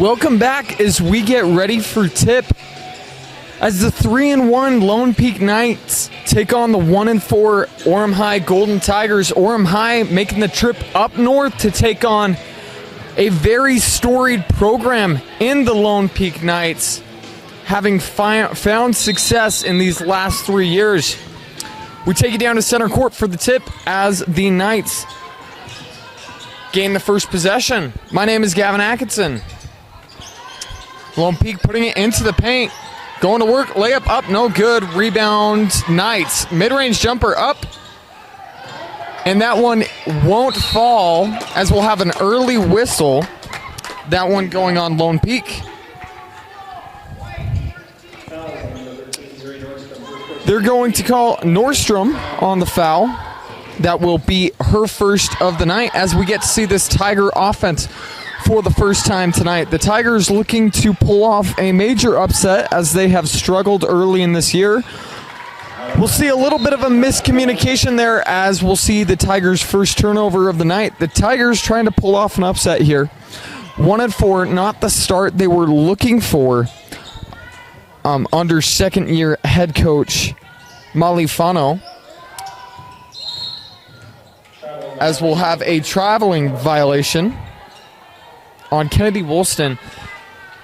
Welcome back as we get ready for tip. As the 3-1 Lone Peak Knights take on the 1-4 Orem High Golden Tigers. Orem High making the trip up north to take on a very storied program in the Lone Peak Knights, having found success in these last 3 years. We take you down to center court for the tip as the Knights gain the first possession. My name is Gavin Atkinson. Lone Peak putting it into the paint. Going to work, layup up, no good. Rebound, Knights. Mid-range jumper up. And that one won't fall, as we'll have an early whistle. That one going on Lone Peak. They're going to call Nordstrom on the foul. That will be her first of the night as we get to see this Tiger offense for the first time tonight. The Tigers looking to pull off a major upset as they have struggled early in this year. We'll see a little bit of a miscommunication there as we'll see the Tigers' first turnover of the night. The Tigers trying to pull off an upset here. 1-4, not the start they were looking for under second-year head coach Malifano, as we'll have a traveling violation on Kennedy Woolston,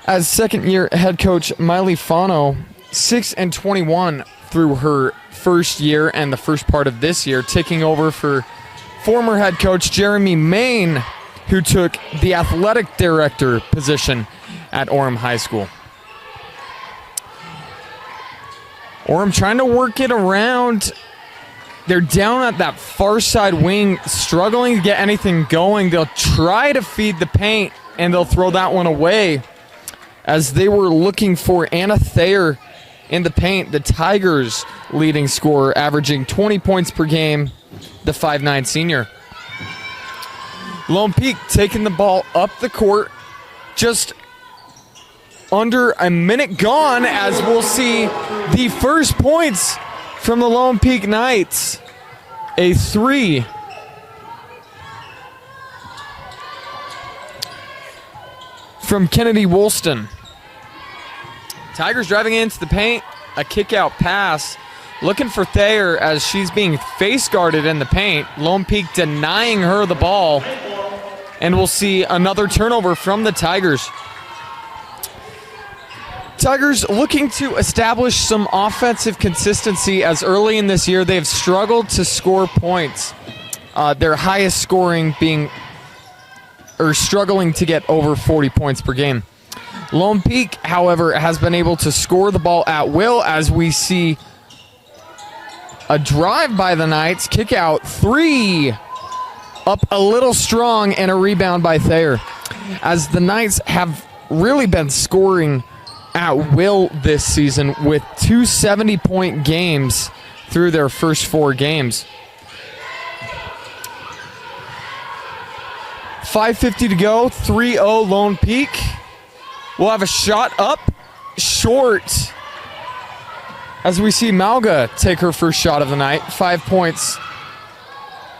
as second-year head coach Miley Fano, 6-21 through her first year and the first part of this year, taking over for former head coach Jeremy Main, who took the athletic director position at Orem High School. Orem trying to work it around. They're down at that far side wing, struggling to get anything going. They'll try to feed the paint, and they'll throw that one away as they were looking for Anna Thayer in the paint, the Tigers' leading scorer, averaging 20 points per game, the 5'9 senior. Lone Peak taking the ball up the court, just under a minute gone, as we'll see the first points from the Lone Peak Knights. A three from Kennedy Woolston. Tigers driving into the paint, a kick-out pass, looking for Thayer as she's being face-guarded in the paint. Lone Peak denying her the ball, and we'll see another turnover from the Tigers. Tigers looking to establish some offensive consistency, as early in this year they've struggled to score points. Their highest scoring struggling to get over 40 points per game. Lone Peak, however, has been able to score the ball at will, as we see a drive by the Knights, kick out three, up a little strong, and a rebound by Thayer. As the Knights have really been scoring at will this season with 2 70-point games through their first 4 games. 5:50 to go, 3-0 Lone Peak. We'll have a shot up short as we see Malga take her first shot of the night. 5 points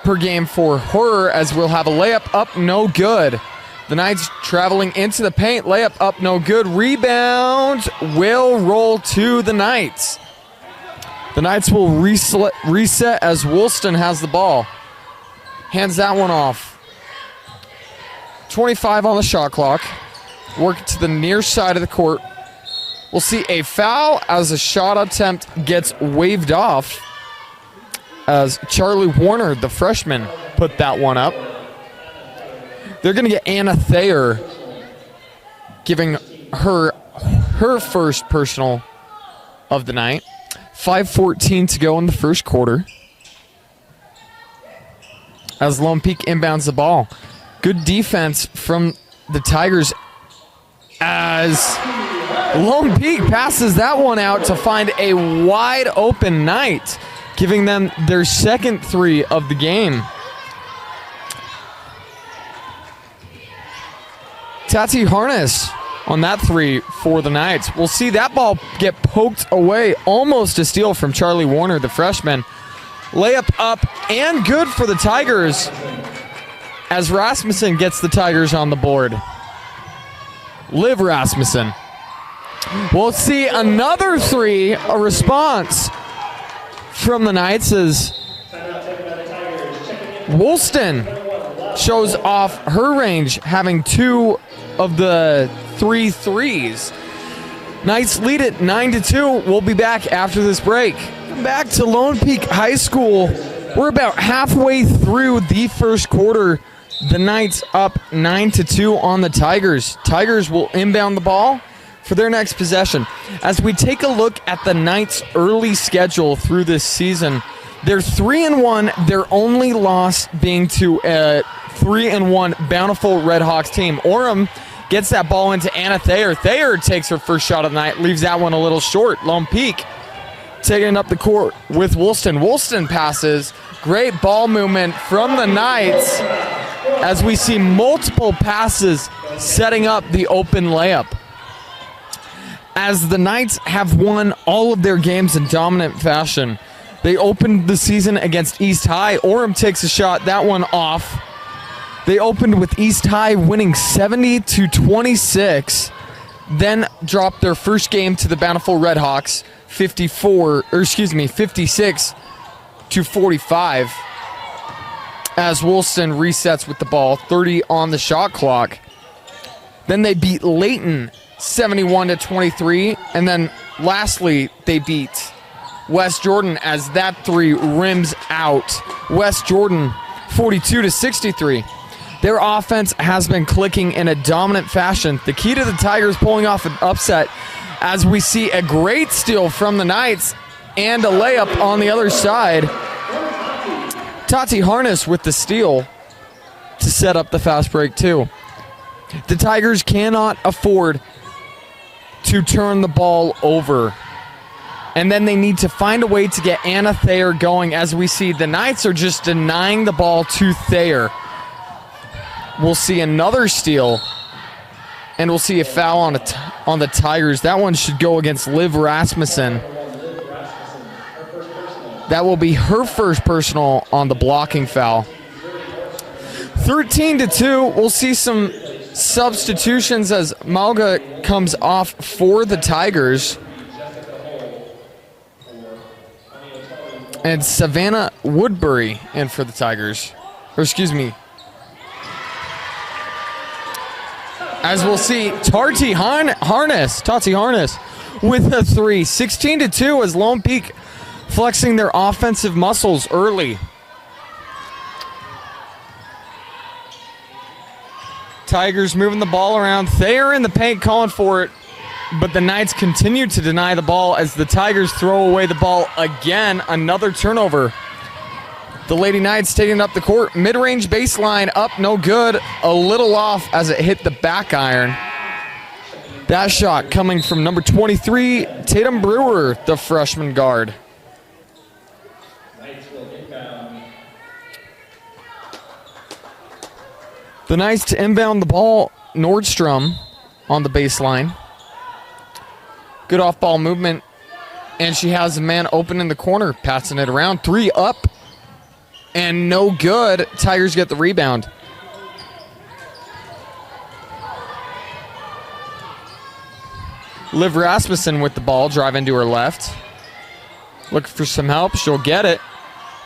per game for her, as we'll have a layup up, no good. The Knights traveling into the paint, layup up, no good. Rebound will roll to the Knights. The Knights will reset as Woolston has the ball. Hands that one off. 25 on the shot clock. Work it to the near side of the court. We'll see a foul as a shot attempt gets waved off, as Charlie Warner, the freshman, put that one up. They're going to get Anna Thayer, giving her first personal of the night. 5:14 to go in the first quarter, as Lone Peak inbounds the ball. Good defense from the Tigers, as Lone Peak passes that one out to find a wide open Knight, giving them their second three of the game. Tati Harness on that three for the Knights. We'll see that ball get poked away, almost a steal from Charlie Warner, the freshman. Layup up and good for the Tigers, as Rasmussen gets the Tigers on the board. Liv Rasmussen. We'll see another three, a response from the Knights as Woolston shows off her range, having 2 of the 3 threes. Knights lead it 9-2. We'll be back after this break. Back to Lone Peak High School. We're about halfway through the first quarter. The Knights up 9-2 on the Tigers. Tigers will inbound the ball for their next possession. As we take a look at the Knights' early schedule through this season, they're 3-1, their only loss being to a 3-1 Bountiful Redhawks team. Orem gets that ball into Anna Thayer. Thayer takes her first shot of the night, leaves that one a little short. Lone Peak taking up the court with Woolston. Woolston passes. Great ball movement from the Knights as we see multiple passes setting up the open layup. As the Knights have won all of their games in dominant fashion. They opened the season against East High. Orem takes a shot, that one off. They opened with East High winning 70-26, then dropped their first game to the Bountiful Redhawks 56-45 as Woolston resets with the ball, 30 on the shot clock. Then they beat Layton 71-23, and then lastly they beat West Jordan as that 3 rims out. West Jordan 42-63. Their offense has been clicking in a dominant fashion. The key to the Tigers pulling off an upset as we see a great steal from the Knights and a layup on the other side. Tati Harness with the steal to set up the fast break too. The Tigers cannot afford to turn the ball over. And then they need to find a way to get Anna Thayer going as we see the Knights are just denying the ball to Thayer. We'll see another steal, and we'll see a foul on the Tigers. That one should go against Liv Rasmussen. That will be her first personal on the blocking foul. 13-2, we'll see some substitutions as Malga comes off for the Tigers. And Savannah Woodbury in for the Tigers. Or excuse me. As we'll see, Tati Harness with a 3. 16-2 as Lone Peak flexing their offensive muscles early. Tigers moving the ball around. Thayer in the paint calling for it, but the Knights continue to deny the ball as the Tigers throw away the ball again. Another turnover. The Lady Knights taking up the court. Mid-range baseline up, no good. A little off as it hit the back iron. That shot coming from number 23, Tatum Brewer, the freshman guard. The Knights to inbound the ball. Nordstrom on the baseline. Good off-ball movement. And she has a man open in the corner, passing it around. 3 up. And no good. Tigers get the rebound. Liv Rasmussen with the ball, driving to her left. Looking for some help. She'll get it.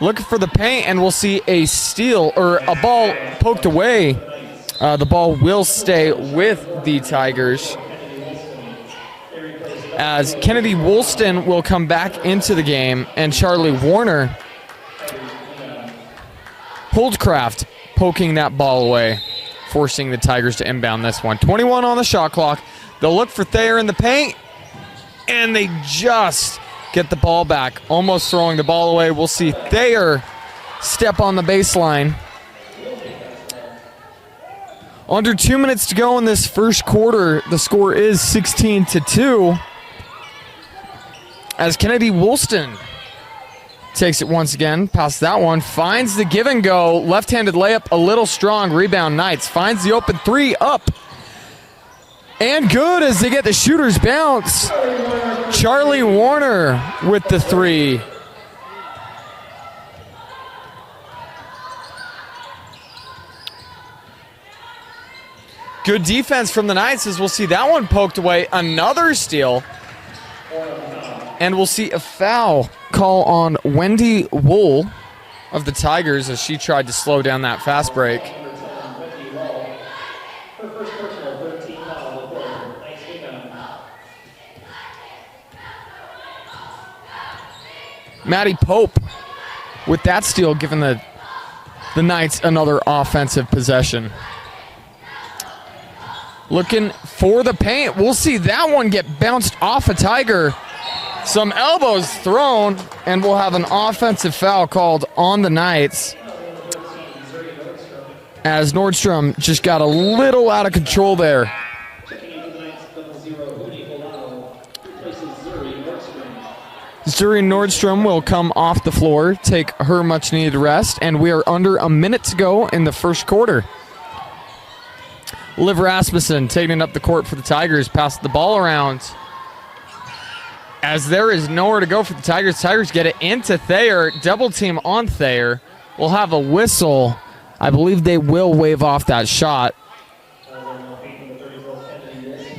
Looking for the paint, and we'll see a steal, or a ball poked away. The ball will stay with the Tigers, as Kennedy Woolston will come back into the game, and Charlie Warner. Holdcraft poking that ball away, forcing the Tigers to inbound this one. 21 on the shot clock. They'll look for Thayer in the paint, and they just get the ball back, almost throwing the ball away. We'll see Thayer step on the baseline. Under 2 minutes to go in this first quarter. The score is 16-2. As Kennedy Woolston takes it once again, past that one, finds the give and go. Left-handed layup, a little strong. Rebound Knights. Finds the open 3 up. And good as they get the shooter's bounce. Charlie Warner with the 3. Good defense from the Knights as we'll see that one poked away. Another steal. And we'll see a foul call on Wendy Wool of the Tigers as she tried to slow down that fast break. Maddie Pope with that steal, giving the Knights another offensive possession. Looking for the paint. We'll see that one get bounced off a Tiger. Some elbows thrown, and we'll have an offensive foul called on the Knights as Nordstrom just got a little out of control there. Zuri Nordstrom will come off the floor, take her much-needed rest, and we are under a minute to go in the first quarter. Liv Rasmussen taking up the court for the Tigers, passes the ball around. As there is nowhere to go for the Tigers, Tigers get it into Thayer, double team on Thayer. We'll have a whistle. I believe they will wave off that shot.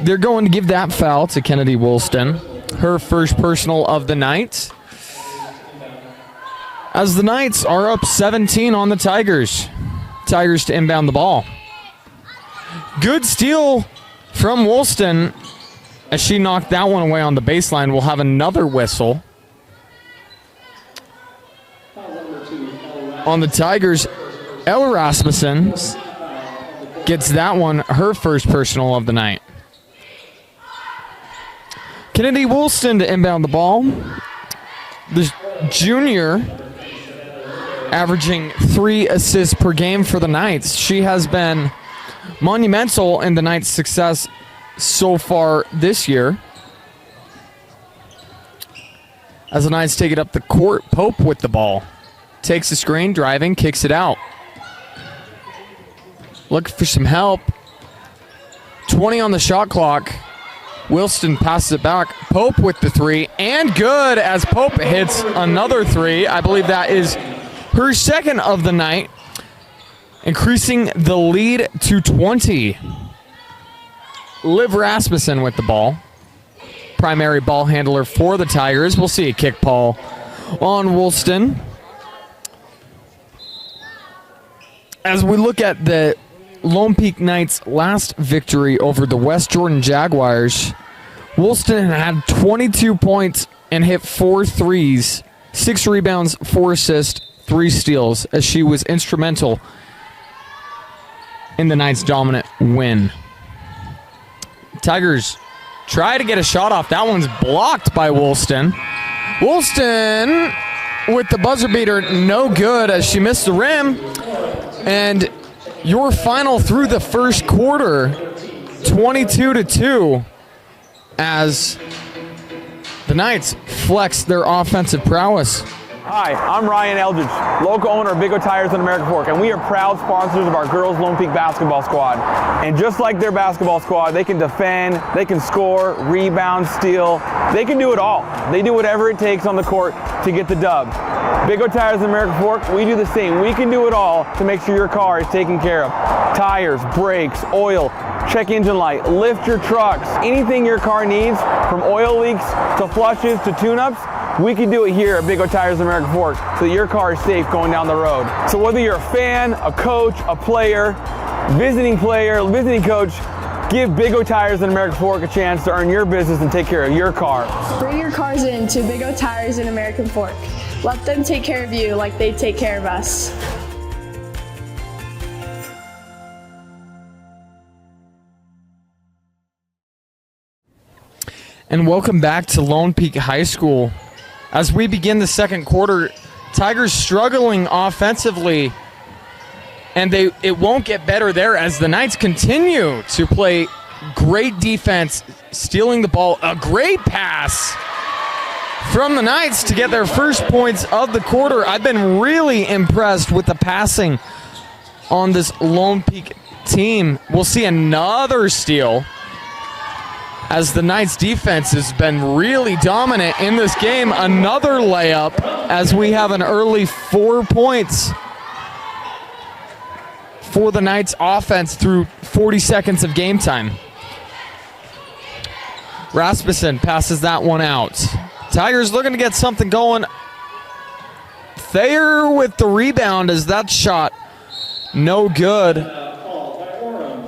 They're going to give that foul to Kennedy Woolston, her first personal of the night. As the Knights are up 17 on the Tigers. Tigers to inbound the ball. Good steal from Woolston as she knocked that one away on the baseline. We'll have another whistle. On the Tigers, Ella Rasmussen gets that one, her first personal of the night. Kennedy Woolston to inbound the ball. The junior averaging 3 assists per game for the Knights. She has been monumental in the Knights' success so far this year. As the Knights take it up the court, Pope with the ball. Takes the screen, driving, kicks it out. Looking for some help. 20 on the shot clock. Wilston passes it back. Pope with the three, and good as Pope hits another three. I believe that is her second of the night, increasing the lead to 20. Liv Rasmussen with the ball. Primary ball handler for the Tigers. We'll see a kick ball on Woolston. As we look at the Lone Peak Knights' last victory over the West Jordan Jaguars, Woolston had 22 points and hit 4 threes, 6 rebounds, 4 assists, 3 steals, as she was instrumental in the Knights' dominant win. Tigers try to get a shot off. That one's blocked by Woolston. Woolston with the buzzer beater, no good as she missed the rim. And your final through the first quarter, 22-2, as the Knights flex their offensive prowess. Hi, I'm Ryan Eldridge, local owner of Big O Tires in American Fork, and we are proud sponsors of our girls Lone Peak basketball squad. And just like their basketball squad, they can defend, they can score, rebound, steal. They can do it all. They do whatever it takes on the court to get the dub. Big O Tires in American Fork, we do the same. We can do it all to make sure your car is taken care of. Tires, brakes, oil, check engine light, lift your trucks, anything your car needs, from oil leaks to flushes to tune-ups, we can do it here at Big O Tires in American Fork so that your car is safe going down the road. So whether you're a fan, a coach, a player, visiting coach, give Big O Tires in American Fork a chance to earn your business and take care of your car. Bring your cars in to Big O Tires in American Fork. Let them take care of you like they take care of us. And welcome back to Lone Peak High School. As we begin the second quarter, Tigers struggling offensively, and it won't get better there as the Knights continue to play great defense, stealing the ball. A great pass from the Knights to get their first points of the quarter. I've been really impressed with the passing on this Lone Peak team. We'll see another steal, as the Knights defense has been really dominant in this game. Another layup as we have an early 4 points for the Knights offense through 40 seconds of game time. Rasmussen passes that one out. Tigers looking to get something going. Thayer with the rebound as that shot no good.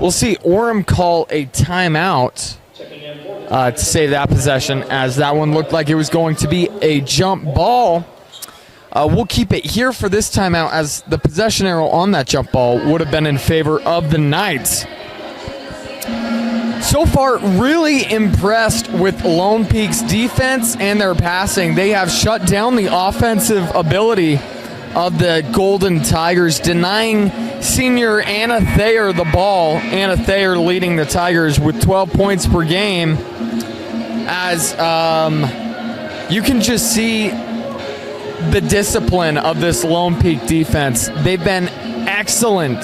We'll see Orem call a timeout to save that possession, as that one looked like it was going to be a jump ball. We'll keep it here for this timeout, as the possession arrow on that jump ball would have been in favor of the Knights. So far, really impressed with Lone Peak's defense and their passing. They have shut down the offensive ability of the Golden Tigers, denying senior Anna Thayer the ball. Anna Thayer leading the Tigers with 12 points per game, as you can just see the discipline of this Lone Peak defense. They've been excellent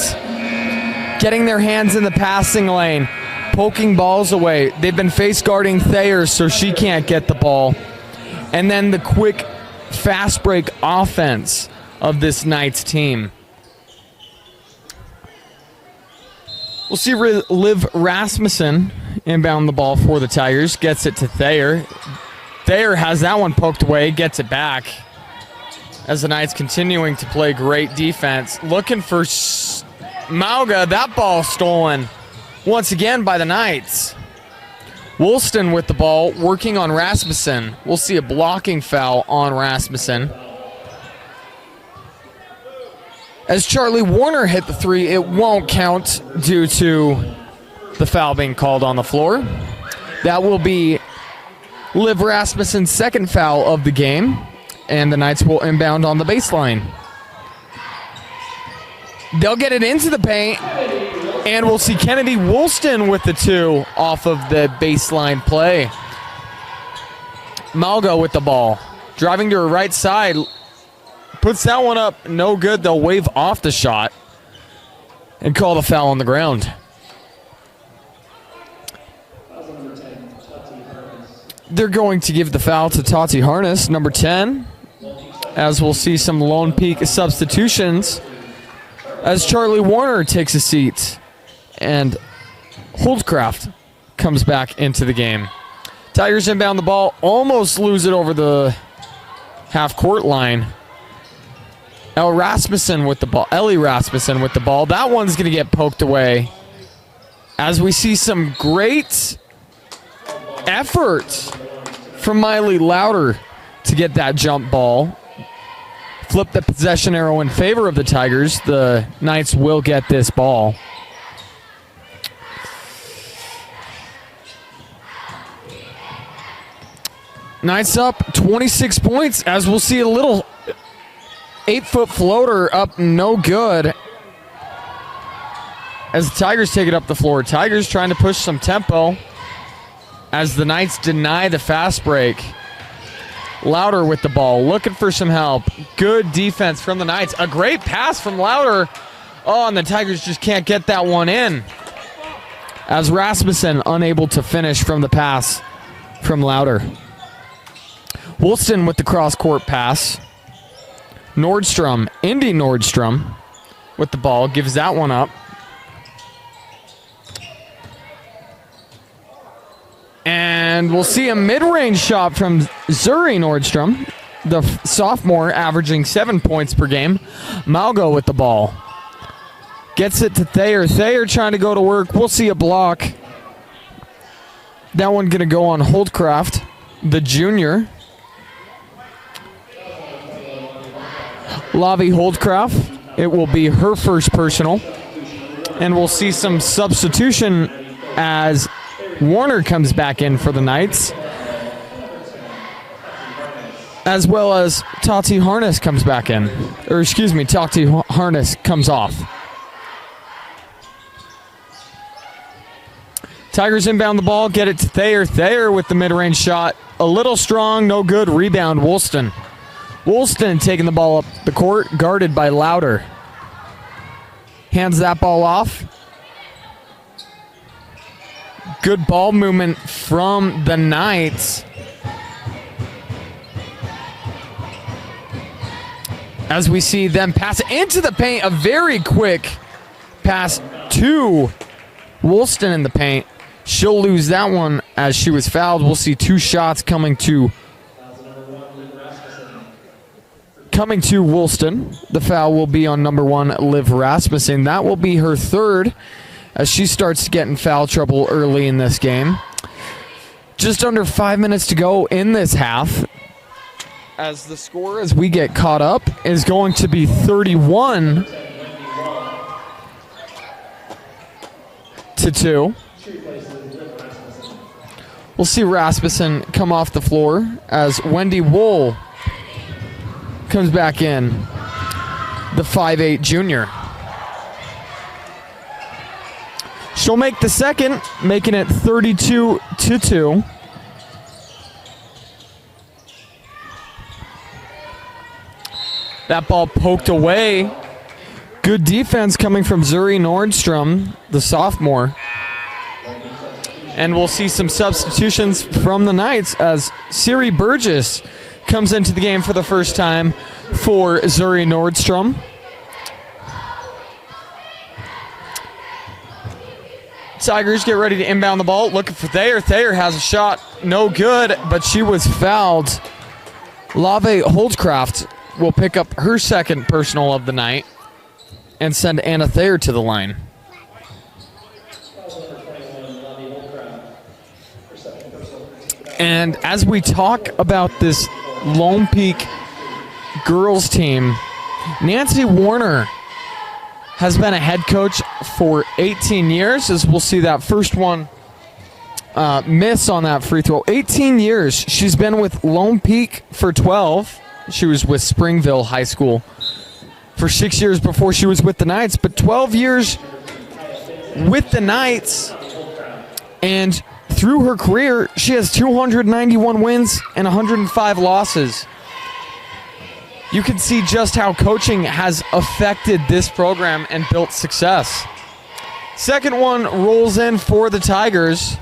getting their hands in the passing lane, poking balls away. They've been face guarding Thayer so she can't get the ball. And then the quick fast break offense of this Knights team. We'll see Liv Rasmussen inbound the ball for the Tigers. Gets it to Thayer. Thayer has that one poked away, gets it back, as the Knights continuing to play great defense. Looking for Mauga. That ball stolen once again by the Knights. Woolston with the ball, working on Rasmussen. We'll see a blocking foul on Rasmussen. As Charlie Warner hit the three, it won't count due to the foul being called on the floor. That will be Liv Rasmussen's second foul of the game, and the Knights will inbound on the baseline. They'll get it into the paint, and we'll see Kennedy Woolston with the two off of the baseline play. Malgo with the ball, driving to her right side, puts that one up, no good. They'll wave off the shot and call the foul on the ground. They're going to give the foul to Tati Harness, number 10, as we'll see some Lone Peak substitutions as Charlie Warner takes a seat and Holdcraft comes back into the game. Tigers inbound the ball, almost lose it over the half-court line. Ellie Rasmussen with the ball. That one's going to get poked away, as we see some great effort from Miley Louder to get that jump ball. Flip the possession arrow in favor of the Tigers. The Knights will get this ball. Knights up 26 points, as we'll see a little 8-foot floater up, no good, as the Tigers take it up the floor. Tigers trying to push some tempo as the Knights deny the fast break. Louder with the ball, looking for some help. Good defense from the Knights. A great pass from Louder. Oh, and the Tigers just can't get that one in, as Rasmussen unable to finish from the pass from Louder. Woolston with the cross-court pass. Nordstrom, Indy Nordstrom with the ball, gives that one up. And we'll see a mid-range shot from Zuri Nordstrom, the sophomore, averaging 7 points per game. Malgo with the ball. Gets it to Thayer. Thayer trying to go to work. We'll see a block. That one going to go on Holdcraft, the junior. Lavi Holdcraft. It will be her first personal. And we'll see some substitution as Warner comes back in for the Knights, as well as Tati Harness comes back in. Tati Harness comes off. Tigers inbound the ball, get it to Thayer. Thayer with the mid-range shot. A little strong, no good. Rebound, Woolston. Woolston taking the ball up the court, guarded by Louder. Hands that ball off. Good ball movement from the Knights, as we see them pass it into the paint. A very quick pass to Woolston in the paint. She'll lose that one as she was fouled. We'll see 2 shots coming to Woolston. The foul will be on number 1, Liv Rasmussen. That will be her 3rd as she starts to get in foul trouble early in this game. Just under 5 minutes to go in this half. As the score, as we get caught up, is going to be 31-2. We'll see Rasmussen come off the floor as Wendy Wool comes back in, the 5'8" junior. She'll make the second, making it 32-2. That ball poked away. Good defense coming from Zuri Nordstrom, the sophomore. And we'll see some substitutions from the Knights as Siri Burgess comes into the game for the first time for Zuri Nordstrom. Tigers get ready to inbound the ball. Looking for Thayer. Thayer has a shot. No good, but she was fouled. Lave Holtzcraft will pick up her second personal of the night and send Anna Thayer to the line. And as we talk about this Lone Peak girls team, Nancy Warner has been a head coach for 18 years, as we'll see that first one miss on that free throw. 18 years. She's been with Lone Peak for 12. She was with Springville High School for 6 years before she was with the Knights, but 12 years with the Knights. And through her career, she has 291 wins and 105 losses. You can see just how coaching has affected this program and built success. Second one rolls in for the Tigers.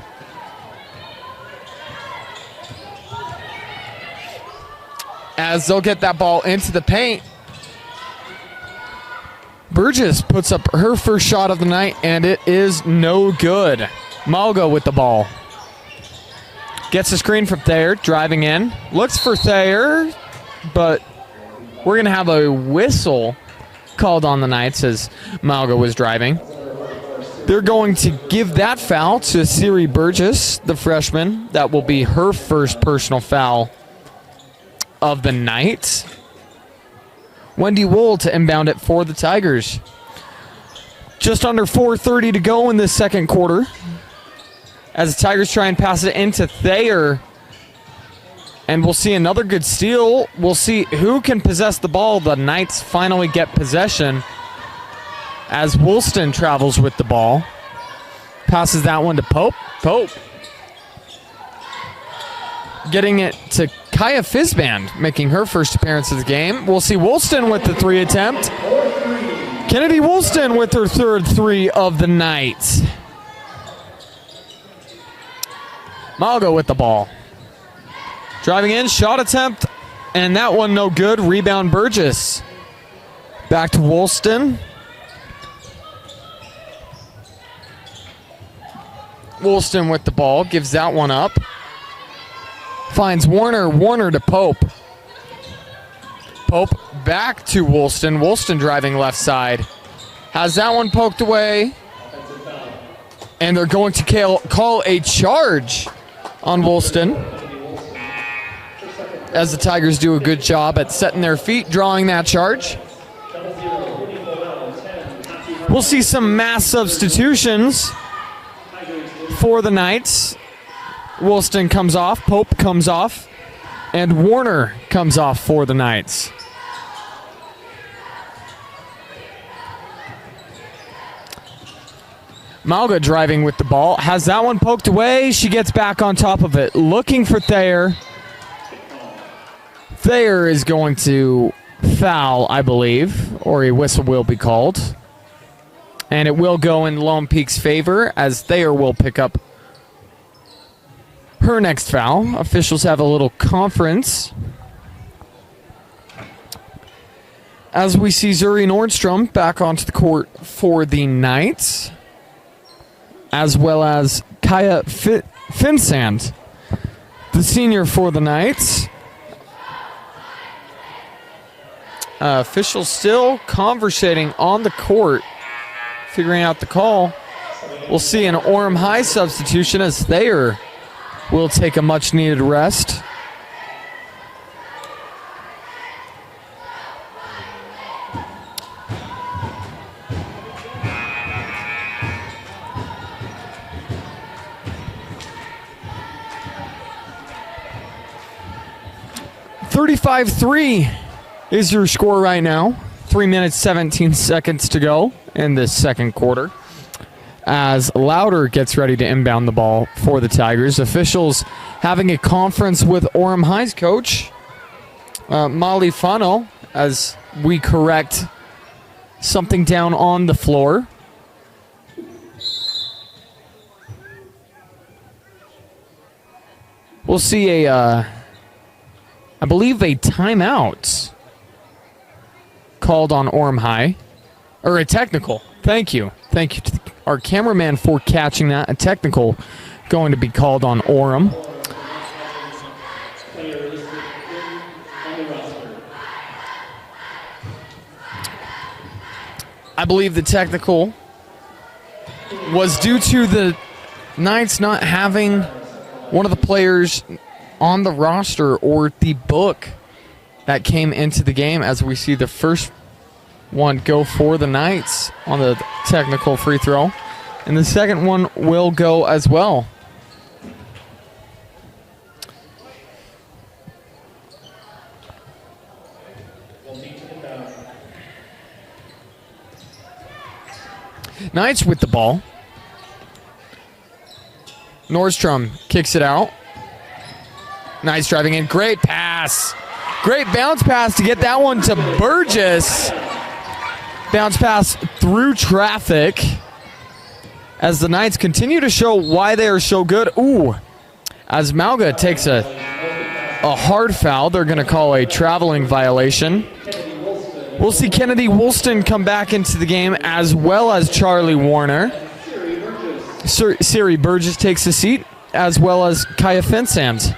As they'll get that ball into the paint. Burgess puts up her first shot of the night, and it is no good. Malgo with the ball. Gets a screen from Thayer, driving in. Looks for Thayer, but we're going to have a whistle called on the Knights as Malgo was driving. They're going to give that foul to Siri Burgess, the freshman. That will be her first personal foul of the night. Wendy Wool to inbound it for the Tigers. Just under 4:30 to go in this second quarter. As the Tigers try and pass it into Thayer. And we'll see another good steal. We'll see who can possess the ball. The Knights finally get possession as Woolston travels with the ball. Passes that one to Pope. Pope getting it to Kaya Fizband, making her first appearance of the game. We'll see Woolston with the 3 attempt. Kennedy Woolston with her third 3 of the night. Malgo with the ball. Driving in, shot attempt, and that one no good. Rebound Burgess. Back to Woolston. Woolston with the ball, gives that one up. Finds Warner, Warner to Pope. Pope back to Woolston. Woolston driving left side. Has that one poked away. And they're going to call a charge on Woolston, as the Tigers do a good job at setting their feet, drawing that charge. We'll see some mass substitutions for the Knights. Woolston comes off, Pope comes off, and Warner comes off for the Knights. Malga driving with the ball, has that one poked away. She gets back on top of it, looking for Thayer. Thayer is going to foul, I believe, or a whistle will be called. And it will go in Lone Peak's favor as Thayer will pick up her next foul. Officials have a little conference. as we see Zuri Nordstrom back onto the court for the Knights, as well as Kaya Finsand, the senior for the Knights. Officials still conversating on the court, figuring out the call. We'll see an Orem High substitution as Thayer will take a much-needed rest. .35-3 is your score right now. 3 minutes, 17 seconds to go in this second quarter, as Louder gets ready to inbound the ball for the Tigers. Officials having a conference with Orem High's coach, Molly Fano, as we correct something down on the floor. We'll see I believe a timeout called on Orem High. Or a technical. Thank you. Thank you to our cameraman for catching that. A technical going to be called on Orem. I believe the technical was due to the Knights not having one of the players on the roster or the book that came into the game, as we see the first one go for the Knights on the technical free throw, and the second one will go as well. Knights with the ball. Nordstrom kicks it out. Knights driving in. Great pass. Great bounce pass to get that one to Burgess. Bounce pass through traffic as the Knights continue to show why they are so good. Ooh, as Malga takes a hard foul, they're going to call a traveling violation. We'll see Kennedy Woolston come back into the game, as well as Charlie Warner. Siri Burgess takes a seat, as well as Kaya Finsand.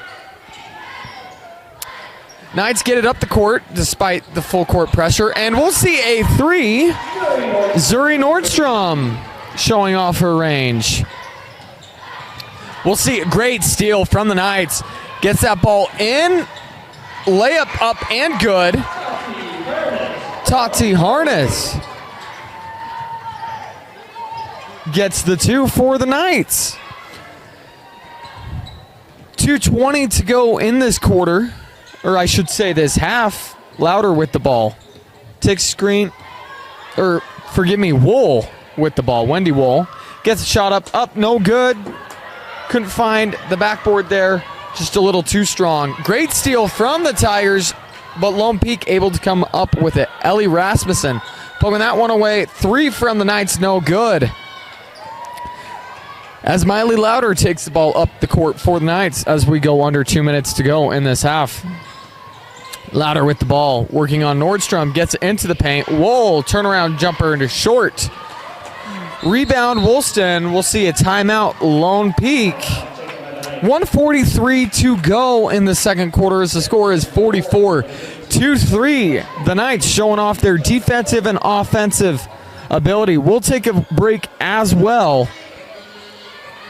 Knights get it up the court despite the full court pressure, and we'll see a three. Zuri Nordstrom showing off her range. We'll see a great steal from the Knights. Gets that ball in. Layup up and good. Tati Harness gets the two for the Knights. 2:20 to go in this quarter. Or I should say this half. Louder with the ball. Takes screen. Or, forgive me, Wool with the ball. Wendy Wool gets a shot up, no good. Couldn't find the backboard there. Just a little too strong. Great steal from the Tigers, but Lone Peak able to come up with it. Ellie Rasmussen poking that one away. Three from the Knights, no good. As Miley Louder takes the ball up the court for the Knights as we go under 2 minutes to go in this half. Louder with the ball, working on Nordstrom, gets into the paint. Wool, turnaround jumper into short. Rebound Woolston. We'll see a timeout, Lone Peak. 1:43 to go in the second quarter as the score is 44-3. The Knights showing off their defensive and offensive ability. We'll take a break as well.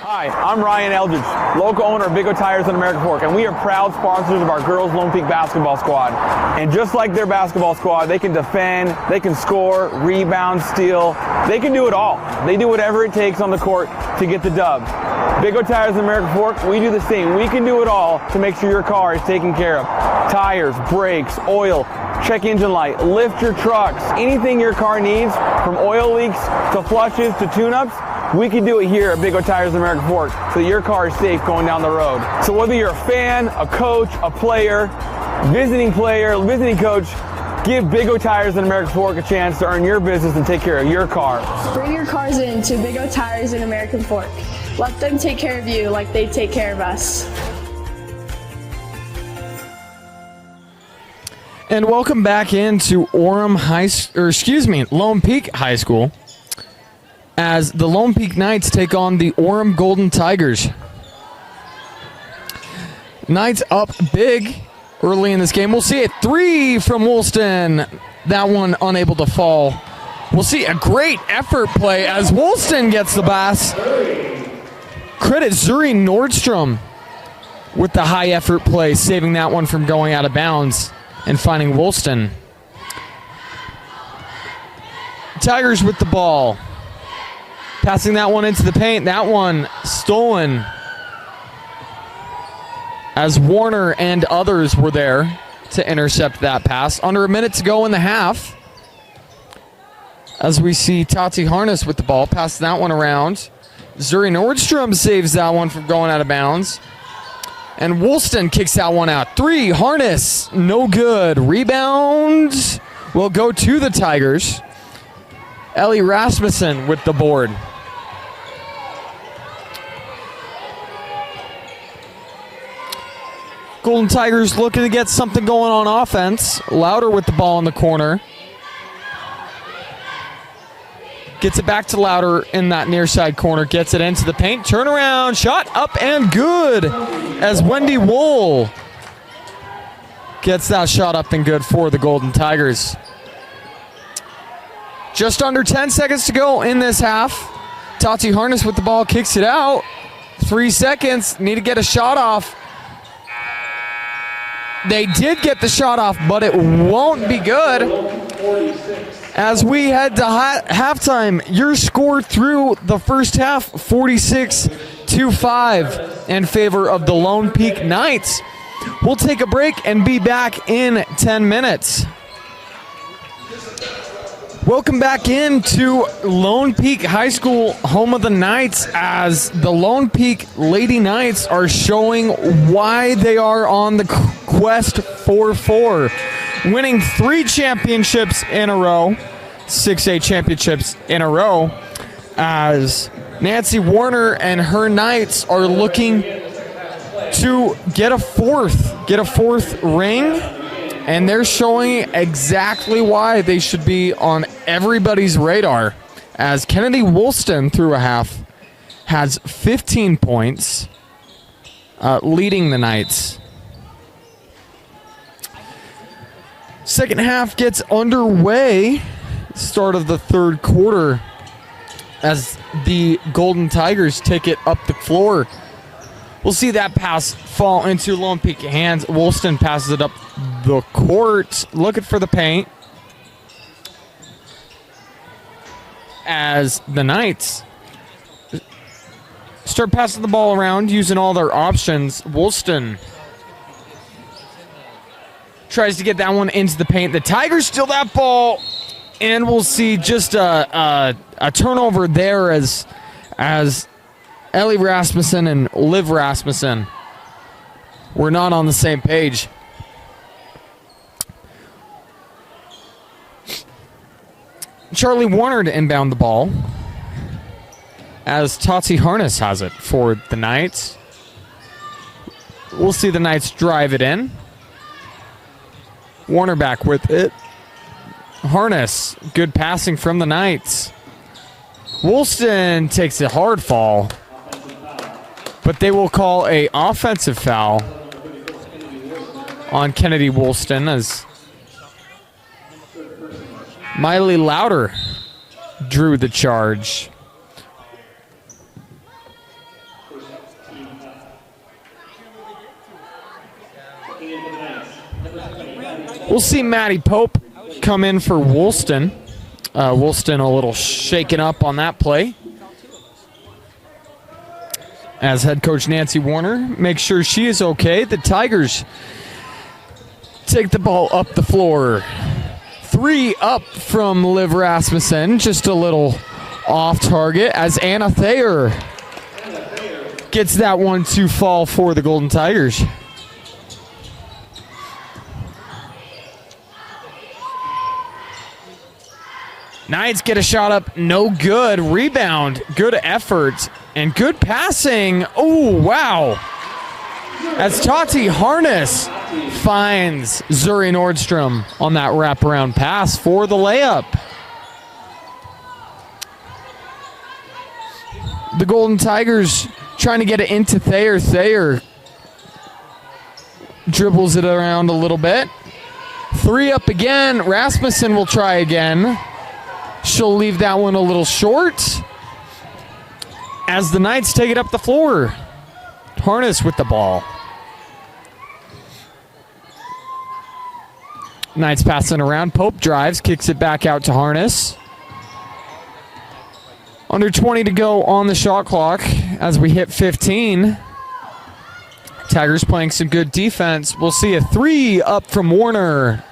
Hi, I'm Ryan Eldridge, local owner of Big O Tires in American Fork, and we are proud sponsors of our girls Lone Peak basketball squad. And just like their basketball squad, they can defend, they can score, rebound, steal. They can do it all. They do whatever it takes on the court to get the dub. Big O Tires in American Fork, we do the same. We can do it all to make sure your car is taken care of. Tires, brakes, oil, check engine light, lift your trucks, anything your car needs, from oil leaks to flushes to tune-ups, we can do it here at Big O Tires in American Fork so that your car is safe going down the road. So whether you're a fan, a coach, a player, visiting coach, give Big O Tires in American Fork a chance to earn your business and take care of your car. Bring your cars in to Big O Tires in American Fork. Let them take care of you like they take care of us. And welcome back into Lone Peak High School as the Lone Peak Knights take on the Orem Golden Tigers. Knights up big early in this game. We'll see a 3 from Woolston. That one unable to fall. We'll see a great effort play as Woolston gets the pass. Credit Zuri Nordstrom with the high effort play, saving that one from going out of bounds and finding Woolston. Tigers with the ball. Passing that one into the paint. That one stolen as Warner and others were there to intercept that pass. Under a minute to go in the half. As we see Tati Harness with the ball. Pass that one around. Zuri Nordstrom saves that one from going out of bounds. And Woolston kicks that one out. 3, Harness, no good. Rebound will go to the Tigers. Ellie Rasmussen with the board. Golden Tigers looking to get something going on offense. Louder with the ball in the corner. Gets it back to Louder in that near side corner. Gets it into the paint. Turnaround shot up and good as Wendy Wool gets that shot up and good for the Golden Tigers. Just under 10 seconds to go in this half. Tati Harness with the ball kicks it out. 3 seconds. Need to get a shot off. They did get the shot off, but it won't be good. As we head to halftime, your score through the first half, 46-5 in favor of the Lone Peak Knights. We'll take a break and be back in 10 minutes. Welcome back into Lone Peak High School, home of the Knights, as the Lone Peak Lady Knights are showing why they are on the quest for 4. Winning 3 championships in a row, 6A championships in a row, as Nancy Warner and her Knights are looking to get a fourth ring. And they're showing exactly why they should be on everybody's radar. As Kennedy Woolston, through a half, has 15 points, leading the Knights. Second half gets underway. Start of the third quarter as the Golden Tigers take it up the floor. We'll see that pass fall into Lone Peak hands. Woolston passes it up the court, looking for the paint. As the Knights start passing the ball around, using all their options. Woolston tries to get that one into the paint. The Tigers steal that ball, and we'll see just a turnover there as Ellie Rasmussen and Liv Rasmussen were not on the same page. Charlie Warner to inbound the ball as Tati Harness has it for the Knights. We'll see the Knights drive it in. Warner back with it. Harness, good passing from the Knights. Woolston takes a hard fall, but they will call a offensive foul on Kennedy Woolston as Miley Louder drew the charge. We'll see Maddie Pope come in for Woolston. Woolston a little shaken up on that play, as head coach Nancy Warner makes sure she is okay. The Tigers take the ball up the floor. 3 up from Liv Rasmussen, just a little off target as Anna Thayer gets that one to fall for the Golden Tigers. Knights get a shot up, no good. Rebound, good effort, and good passing. Oh, wow. as Tati Harness finds Zuri Nordstrom on that wraparound pass for the layup. The Golden Tigers trying to get it into Thayer. Thayer dribbles it around a little bit. 3 up again. Rasmussen will try again. She'll leave that one a little short as the Knights take it up the floor. Harness with the ball. Knights passing around. Pope drives, kicks it back out to Harness. Under 20 to go on the shot clock as we hit 15. Tigers playing some good defense. We'll see a 3 up from Warner.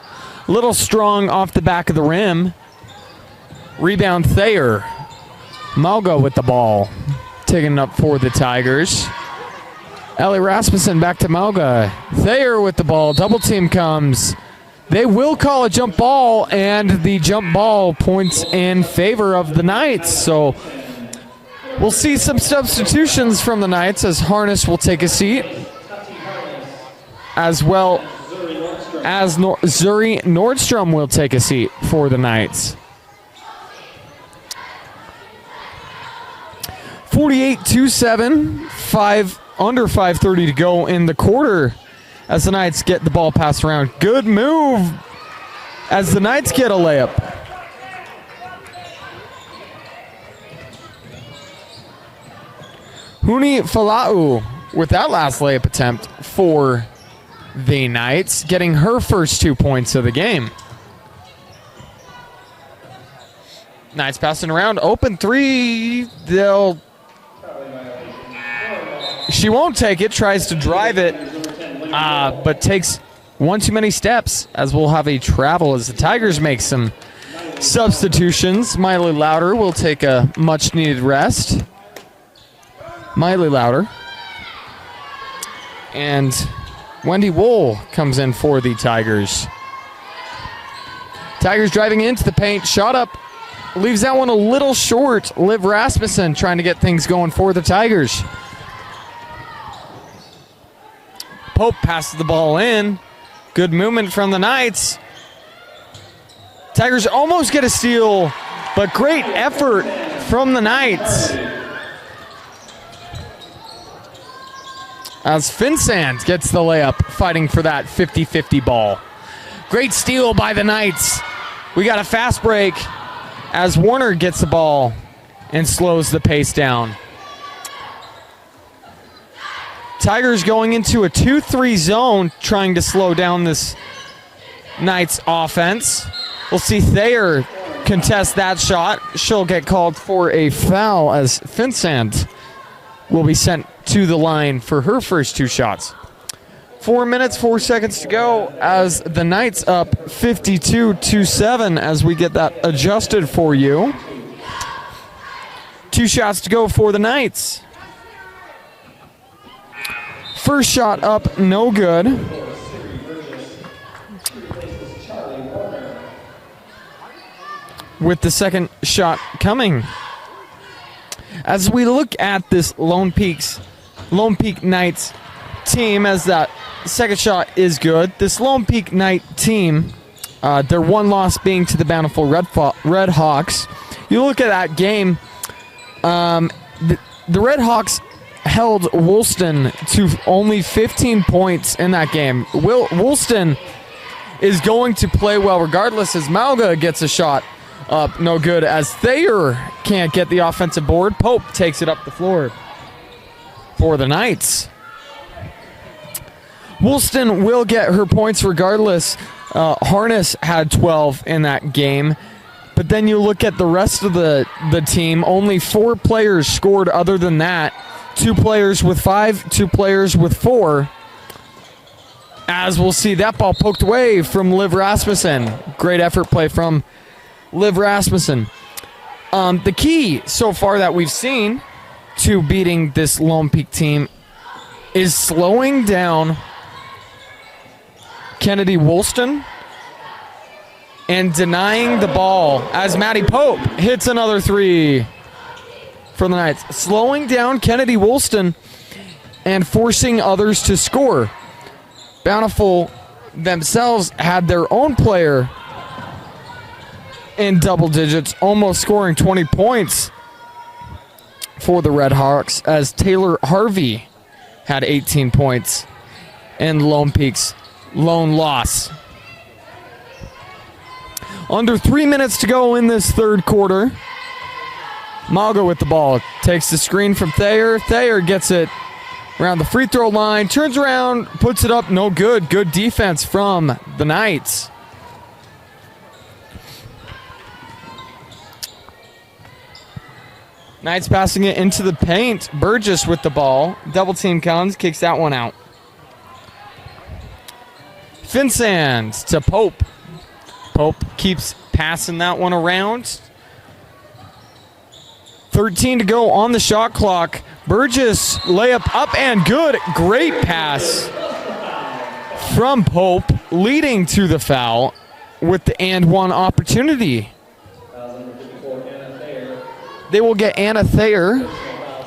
Little strong off the back of the rim. Rebound Thayer. Malga with the ball. Taking it up for the Tigers. Ellie Rasmussen back to Malga. Thayer with the ball. Double team comes. They will call a jump ball, and the jump ball points in favor of the Knights. So we'll see some substitutions from the Knights as Harness will take a seat, as well as Zuri Nordstrom will take a seat for the Knights. 48-7, under 5:30 to go in the quarter as the Knights get the ball passed around. Good move as the Knights get a layup. Huni Falau with that last layup attempt for the Knights, getting her first 2 points of the game. Knights passing around, open 3. She won't take it, tries to drive it, but takes one too many steps as we'll have a travel as the Tigers make some substitutions. Miley Louder will take a much needed rest. Miley Louder. And Wendy Wool comes in for the Tigers. Tigers driving into the paint, shot up, leaves that one a little short. Liv Rasmussen trying to get things going for the Tigers. Pope passes the ball in. Good movement from the Knights. Tigers almost get a steal, but great effort from the Knights. As Finsand gets the layup, fighting for that 50-50 ball. Great steal by the Knights. We got a fast break as Warner gets the ball and slows the pace down. Tigers going into a 2-3 zone, trying to slow down this Knights offense. We'll see Thayer contest that shot. She'll get called for a foul as Finsand will be sent to the line for her first 2 shots. 4 minutes, 4 seconds to go as the Knights up 52-7 as we get that adjusted for you. 2 shots to go for the Knights. First shot up, no good. With the second shot coming. As we look at this Lone Peak Knights team, as that second shot is good. This Lone Peak Knight team, their one loss being to the Bountiful Red Hawks. You look at that game, the Red Hawks held Woolston to only 15 points in that game. Woolston is going to play well regardless as Malga gets a shot up, no good, as Thayer can't get the offensive board. Pope takes it up the floor for the Knights. Woolston will get her points regardless. Harness had 12 in that game. But then you look at the rest of the team, only 4 players scored other than that. 2 players with 5, 2 players with 4. As we'll see that ball poked away from Liv Rasmussen. Great effort play from Liv Rasmussen. The key so far that we've seen to beating this Lone Peak team is slowing down Kennedy Woolston and denying the ball as Maddie Pope hits another 3 for the Knights. Slowing down Kennedy Woolston and forcing others to score. Bountiful themselves had their own player in double digits, almost scoring 20 points for the Red Hawks, as Taylor Harvey had 18 points in Lone Peak's lone loss. Under 3 minutes to go in this third quarter. Malga with the ball. Takes the screen from Thayer. Thayer gets it around the free throw line. Turns around, puts it up. No good. Good defense from the Knights. Knights passing it into the paint. Burgess with the ball. Double team comes. Kicks that one out. Finsand to Pope. Pope keeps passing that one around. 13 to go on the shot clock. Burgess layup up and good. Great pass from Pope, leading to the foul with the and one opportunity. They will get Anna Thayer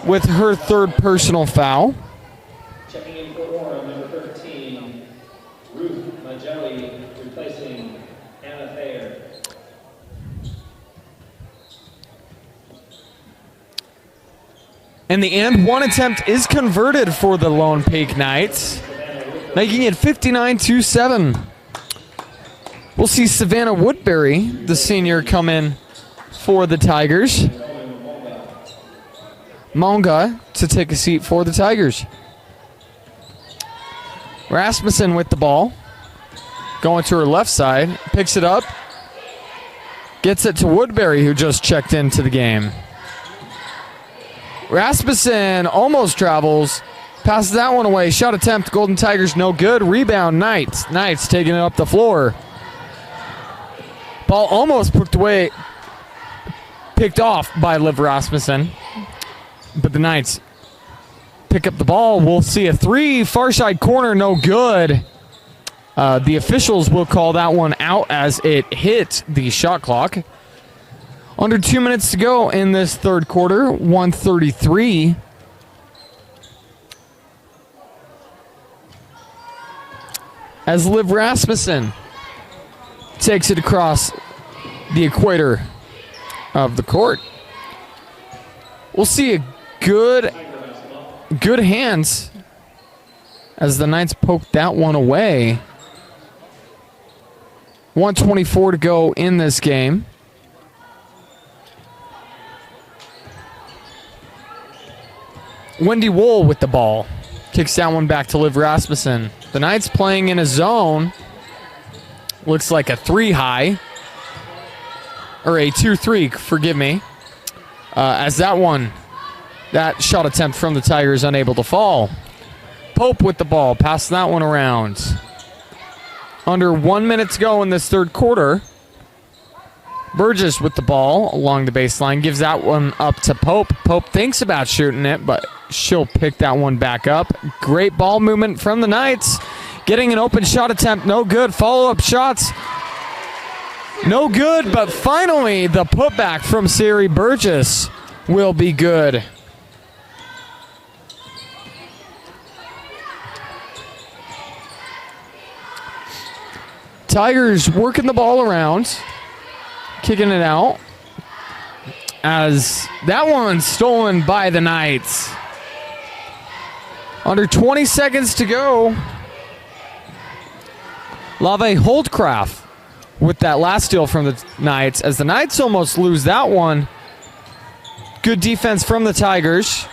with her third personal foul. Checking in for Orem, number 13, Ruth Magelli, replacing Anna Thayer. And the and one attempt is converted for the Lone Peak Knights, making it 59-7. We'll see Savannah Woodbury, the senior, come in for the Tigers. Monga to take a seat for the Tigers. Rasmussen with the ball. Going to her left side. Picks it up. Gets it to Woodbury, who just checked into the game. Rasmussen almost travels. Passes that one away. Shot attempt. Golden Tigers no good. Rebound Knights. Knights taking it up the floor. Ball almost picked off by Liv Rasmussen. But the Knights pick up the ball. We'll see a three. Far side corner, no good. The officials will call that one out as it hit the shot clock. Under 2 minutes to go in this third quarter. 1:33. As Liv Rasmussen takes it across the equator of the court. We'll see a good hands as the Knights poke that one away. 1:24 to go in this game. Wendy Wool with the ball. Kicks that one back to Liv Rasmussen. The Knights playing in a zone. Looks like a 3-high. Or a 2-3, forgive me. As that shot attempt from the Tigers unable to fall. Pope with the ball, pass that one around. Under 1 minute to go in this third quarter. Burgess with the ball along the baseline, gives that one up to Pope. Pope thinks about shooting it, but she'll pick that one back up. Great ball movement from the Knights. Getting an open shot attempt, no good. Follow-up shots, no good, but finally the putback from Sari Burgess will be good. Tigers working the ball around, kicking it out, as that one's stolen by the Knights. Under 20 seconds to go. Lave Holdcraft with that last steal from the Knights, as the Knights almost lose that one. Good defense from the Tigers.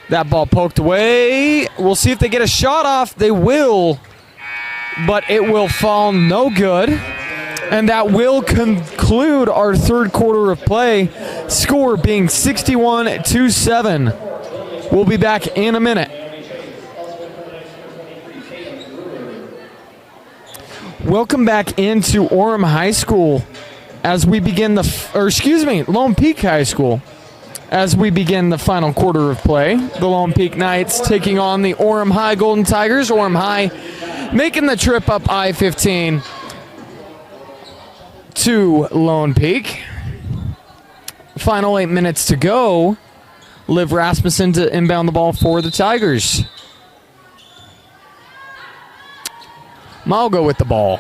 That ball poked away. We'll see if they get a shot off. They will, but it will fall no good. And that will conclude our third quarter of play. Score being 61-7. We'll be back in a minute. Welcome back into Orem High School as we begin Lone Peak High School. As we begin the final quarter of play. The Lone Peak Knights taking on the Orem High Golden Tigers. Orem High making the trip up I-15 to Lone Peak. Final 8 minutes to go. Liv Rasmussen to inbound the ball for the Tigers. Malgo with the ball.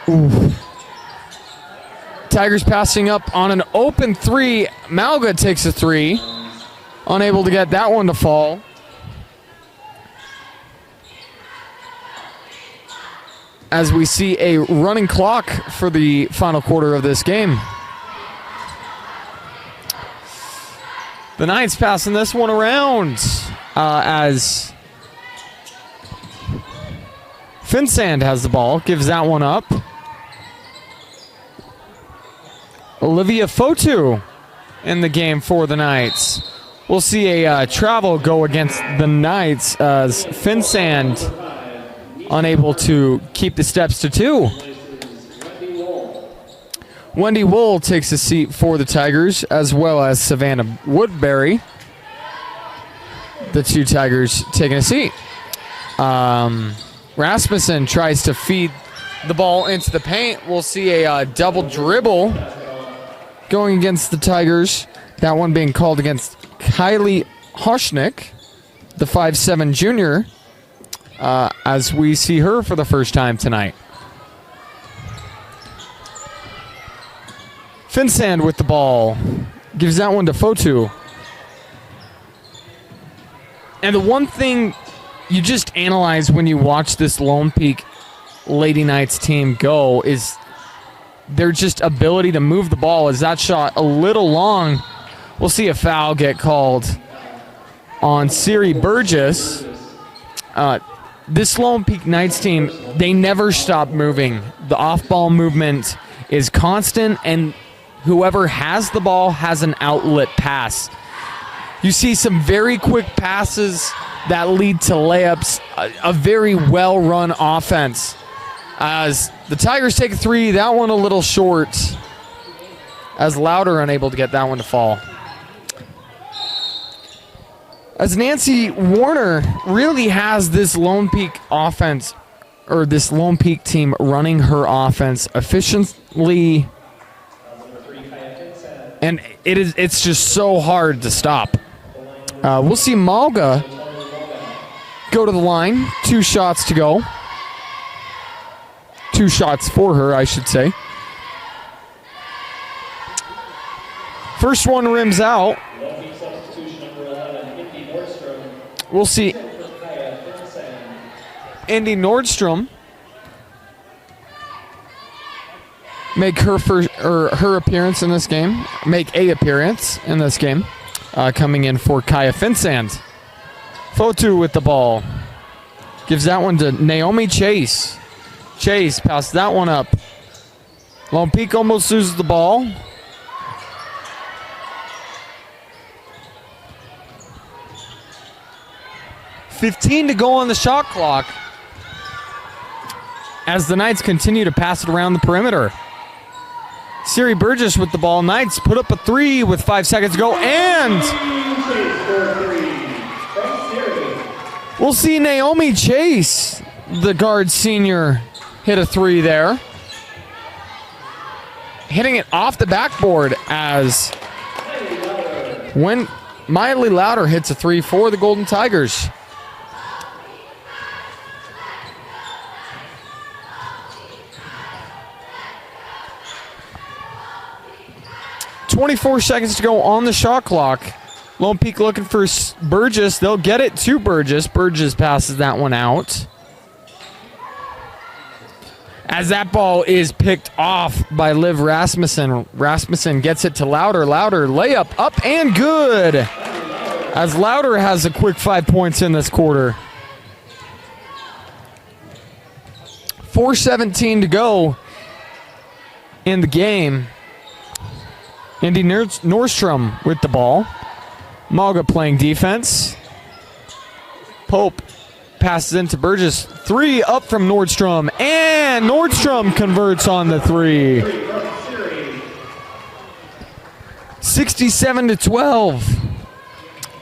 Ooh. Tigers passing up on an open three. Malga takes a three. Unable to get that one to fall. As we see a running clock for the final quarter of this game. The Knights passing this one around as Finsand has the ball, gives that one up. Olivia Fotu in the game for the Knights. We'll see a travel go against the Knights as Finsand unable to keep the steps to 2. Wendy Wool takes a seat for the Tigers, as well as Savannah Woodbury. The 2 Tigers taking a seat. Rasmussen tries to feed the ball into the paint. We'll see a double dribble going against the Tigers. That one being called against Kylie Hoshnick, the 5'7" junior, as we see her for the first time tonight. Finsand with the ball. Gives that one to Fotu. And the one thing you just analyze when you watch this Lone Peak Lady Knights team go is their just ability to move the ball. Is that shot a little long? We'll see a foul get called on Siri Burgess. This Lone Peak Knights team, they never stop moving. The off-ball movement is constant, and whoever has the ball has an outlet pass. You see some very quick passes that lead to layups, a very well-run offense. As the Tigers take a three, that one a little short, as Louder unable to get that one to fall. As Nancy Warner really has this Lone Peak offense, or this Lone Peak team running her offense efficiently, and it's just so hard to stop. We'll see Malga go to the line. 2 shots to go. 2 shots for her, I should say. First one rims out. We'll see Indy Nordstrom make her appearance in this game. Make a appearance in this game. Coming in for Kaya Finsand. Fotu with the ball. Gives that one to Naomi Chase. Chase passed that one up. Lone Peak almost loses the ball. $15 to go on the shot clock as the Knights continue to pass it around the perimeter. Siri Burgess with the ball. Knights put up a 3 with 5 seconds to go, and we'll see Naomi Chase, the guard senior, hit a 3 there. Hitting it off the backboard as when Miley Louder hits a 3 for the Golden Tigers. 24 seconds to go on the shot clock. Lone Peak looking for Burgess. They'll get it to Burgess. Burgess passes that one out. As that ball is picked off by Liv Rasmussen. Rasmussen gets it to Louder. Louder layup up and good. As Louder has a quick 5 points in this quarter. 4:17 to go in the game. Indy Nordstrom with the ball. Malga playing defense. Pope passes into Burgess. 3 up from Nordstrom. And Nordstrom converts on the 3. 67-12.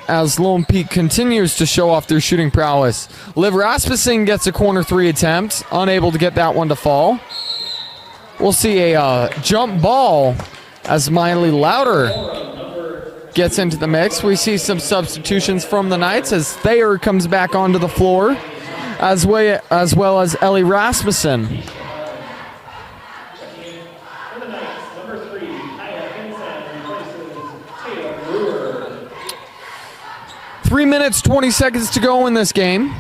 As Lone Peak continues to show off their shooting prowess. Liv Rasmussen gets a corner 3 attempt. Unable to get that one to fall. We'll see a jump ball As Miley Louder gets into the mix, we see some substitutions from the Knights as Thayer comes back onto the floor, as well as Ellie Rasmussen. For the Knights, number 3, Kaya Vincent replaces Taylor Brewer. 3 minutes, 20 seconds to go in this game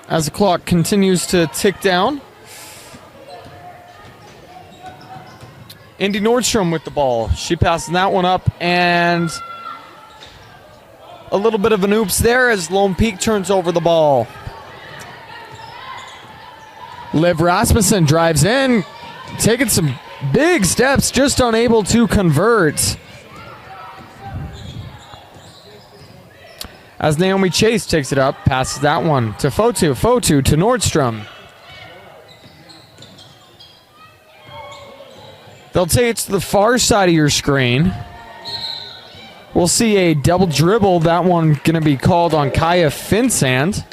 as the clock continues to tick down. Indy Nordstrom with the ball. She passes that one up, and a little bit of an oops there as Lone Peak turns over the ball. Liv Rasmussen drives in, taking some big steps, just unable to convert. As Naomi Chase takes it up, passes that one to Fotu. Fotu to Nordstrom. They'll take it to the far side of your screen. We'll see a double dribble. That one going to be called on Kaya Finsand.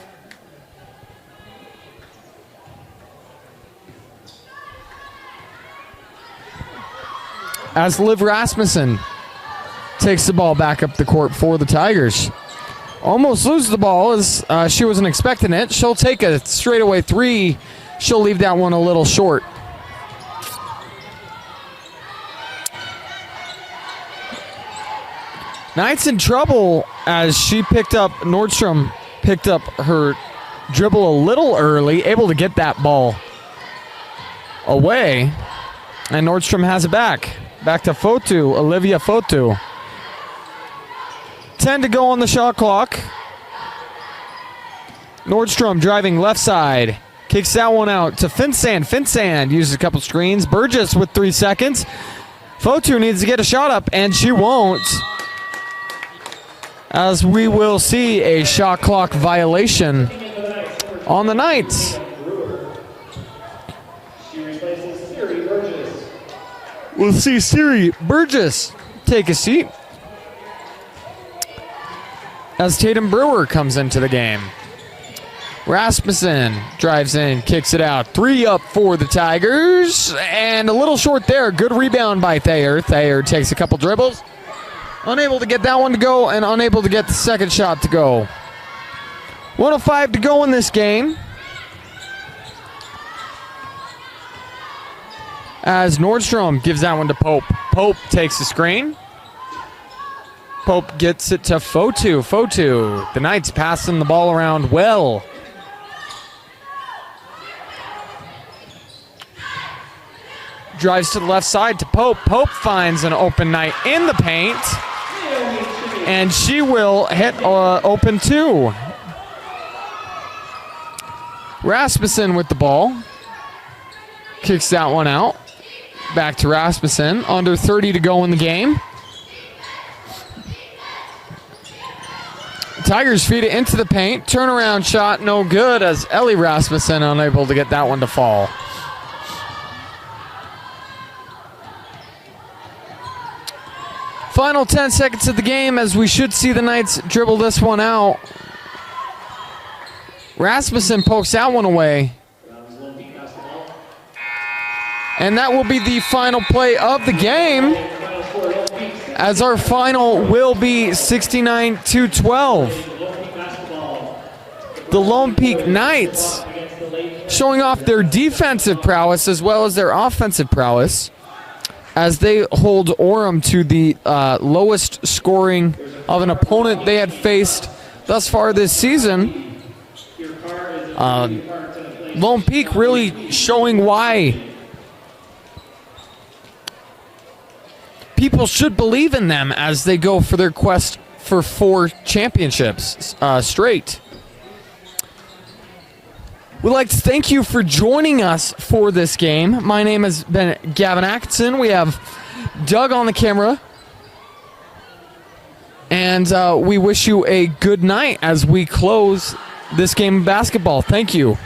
As Liv Rasmussen takes the ball back up the court for the Tigers. Almost loses the ball as she wasn't expecting it. She'll take a straightaway three. She'll leave that one a little short. Knights in trouble as Nordstrom picked up her dribble a little early, able to get that ball away. And Nordstrom has it back. Back to Fotu, Olivia Fotu. 10 to go on the shot clock. Nordstrom driving left side. Kicks that one out to Finsand. Finsand uses a couple screens. Burgess with 3 seconds. Fotu needs to get a shot up, and she won't. As we will see a shot clock violation on the Knights. We'll see Siri Burgess take a seat as Tatum Brewer comes into the game. Rasmussen drives in, kicks it out. 3 up for the Tigers, and a little short there. Good rebound by Thayer. Thayer takes a couple dribbles. Unable to get that one to go, and unable to get the second shot to go. 1:05 to go in this game. As Nordstrom gives that one to Pope. Pope takes the screen. Pope gets it to Fotu. Fotu. The Knights passing the ball around well. Drives to the left side to Pope. Pope finds an open Knight in the paint. And she will hit open 2. Rasmussen with the ball. Kicks that one out. Back to Rasmussen. Under 30 to go in the game. Tigers feed it into the paint. Turnaround shot, no good, as Ellie Rasmussen unable to get that one to fall. Final 10 seconds of the game as we should see the Knights dribble this one out. Rasmussen pokes that one away. And that will be the final play of the game, as our final will be 69-12. The Lone Peak Knights showing off their defensive prowess as well as their offensive prowess as they hold Orem to the lowest scoring of an opponent they had faced thus far this season. Lone Peak really showing why people should believe in them as they go for their quest for 4 championships straight. We'd like to thank you for joining us for this game. My name has been Gavin Atkinson. We have Doug on the camera. And we wish you a good night as we close this game of basketball. Thank you.